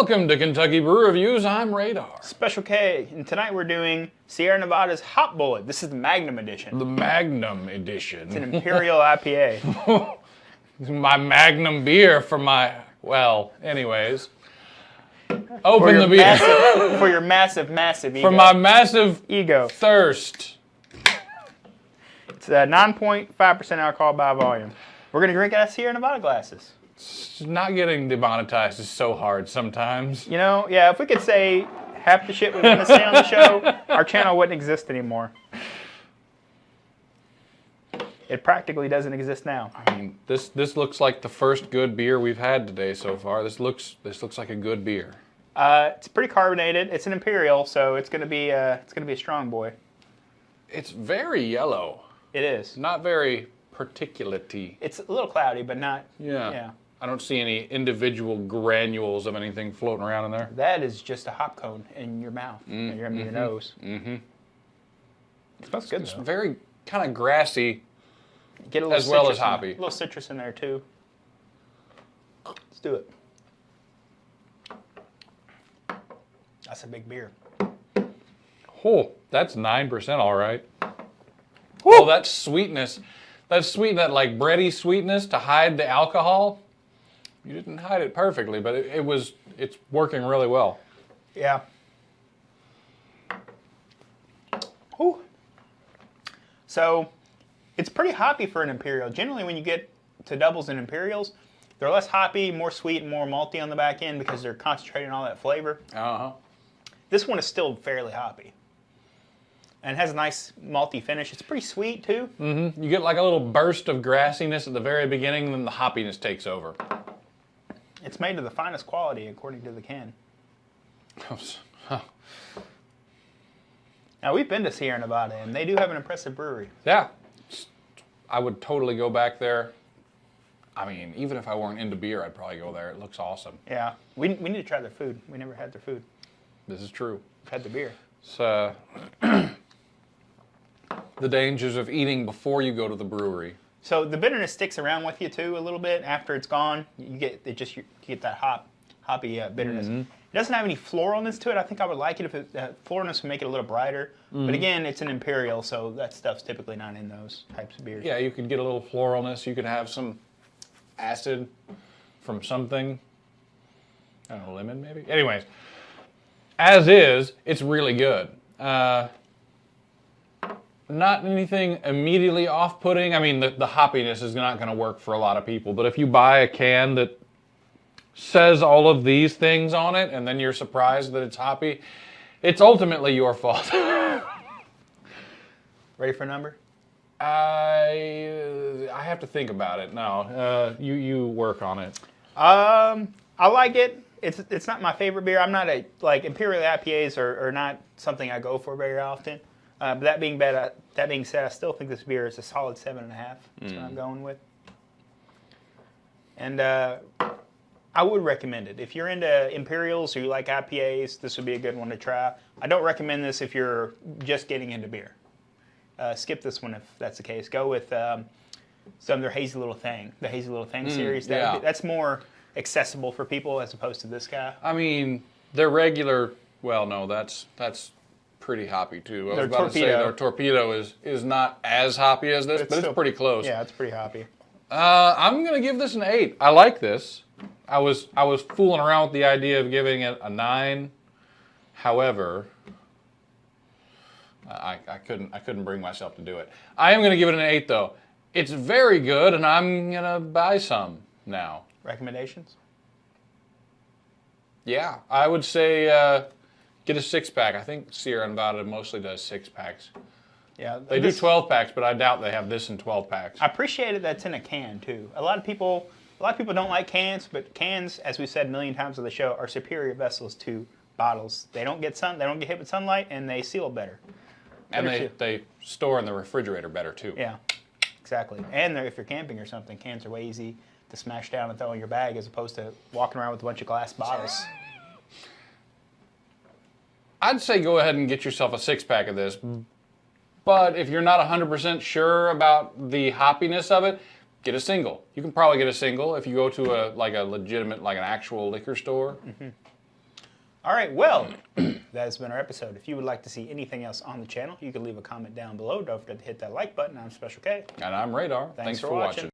Welcome to Kentucky Brew Reviews. I'm Radar. Special K, and tonight we're doing Sierra Nevada's Hop Bullet. This is the Magnum edition. The Magnum edition. It's an Imperial IPA. My Magnum beer for my, well, anyways. Open the beer. For your massive ego. For my massive ego. Thirst. It's a 9.5% alcohol by volume. We're going to drink out of Sierra Nevada glasses. Not getting demonetized is so hard sometimes. You know, yeah, if we could say half the shit we want to say on the show, our channel wouldn't exist anymore. It practically doesn't exist now. I mean, this looks like the first good beer we've had today so far. This looks like a good beer. It's pretty carbonated. It's an Imperial, so it's gonna be a strong boy. It's very yellow. It is. Not very particulate-y. It's a little cloudy, but not. Yeah. I don't see any individual granules of anything floating around in there. That is just a hop cone in your mouth, in your nose. Mm-hmm. It smells good, It's though. very kind of grassy, Get a little as well as citrus in hoppy. there. A little citrus in there, too. Let's do it. That's a big beer. Oh, that's 9% all right. Oh, that sweetness. That like bready sweetness to hide the alcohol. You didn't hide it perfectly, but it's working really well. Yeah. Ooh. So, it's pretty hoppy for an Imperial. Generally, when you get to doubles and Imperials, they're less hoppy, more sweet, and more malty on the back end because they're concentrating all that flavor. Uh-huh. This one is still fairly hoppy. And it has a nice malty finish. It's pretty sweet, too. Mm-hmm. You get like a little burst of grassiness at the very beginning, and then the hoppiness takes over. It's made to the finest quality, according to the can. Now, we've been to Sierra Nevada, and they do have an impressive brewery. Yeah. I would totally go back there. I mean, even if I weren't into beer, I'd probably go there. It looks awesome. Yeah. We need to try their food. We never had their food. This is true. We've had the beer. It's, the dangers of eating before you go to the brewery. So the bitterness sticks around with you too a little bit after it's gone. You get that hoppy bitterness. Mm-hmm. It doesn't have any floralness to it. I think I would like it if floralness would make it a little brighter. Mm-hmm. But again, it's an Imperial, so that stuff's typically not in those types of beers. Yeah, you could get a little floralness. You could have some acid from something. I don't know, lemon maybe. Anyways, as is, it's really good. Not anything immediately off-putting. I mean, the hoppiness is not going to work for a lot of people. But if you buy a can that says all of these things on it, and then you're surprised that it's hoppy, it's ultimately your fault. Ready for a number? I have to think about it. No, you work on it. I like it. It's not my favorite beer. I'm not Imperial IPAs are not something I go for very often. But that being said, I still think this beer is a solid 7.5. That's what I'm going with. And I would recommend it. If you're into Imperials or you like IPAs, this would be a good one to try. I don't recommend this if you're just getting into beer. Skip this one if that's the case. Go with some of their Hazy Little Thing, the Hazy Little Thing series. That's more accessible for people as opposed to this guy. I mean, their regular, well, no, that's pretty hoppy too. I was about to say their Torpedo is not as hoppy as this, but it's pretty close. Yeah, it's pretty hoppy. I'm gonna give this an 8. I like this. I was fooling around with the idea of giving it a 9. However, I couldn't bring myself to do it. I am gonna give it an 8 though. It's very good, and I'm gonna buy some now. Recommendations? Yeah, I would say get a 6-pack. I think Sierra Nevada mostly does 6-packs. Yeah, they do 12-packs, but I doubt they have this in 12-packs. I appreciate it that's in a can too. A lot of people don't like cans, but cans, as we've said a million times on the show, are superior vessels to bottles. They don't get hit with sunlight, and they seal better. And they store in the refrigerator better too. Yeah, exactly. And if you're camping or something, cans are way easy to smash down and throw in your bag as opposed to walking around with a bunch of glass bottles. I'd say go ahead and get yourself a 6-pack of this. But if you're not 100% sure about the hoppiness of it, get a single. You can probably get a single if you go to a legitimate, an actual liquor store. Mm-hmm. All right, well, that has been our episode. If you would like to see anything else on the channel, you can leave a comment down below. Don't forget to hit that like button. I'm Special K. And I'm Radar. Thanks for watching.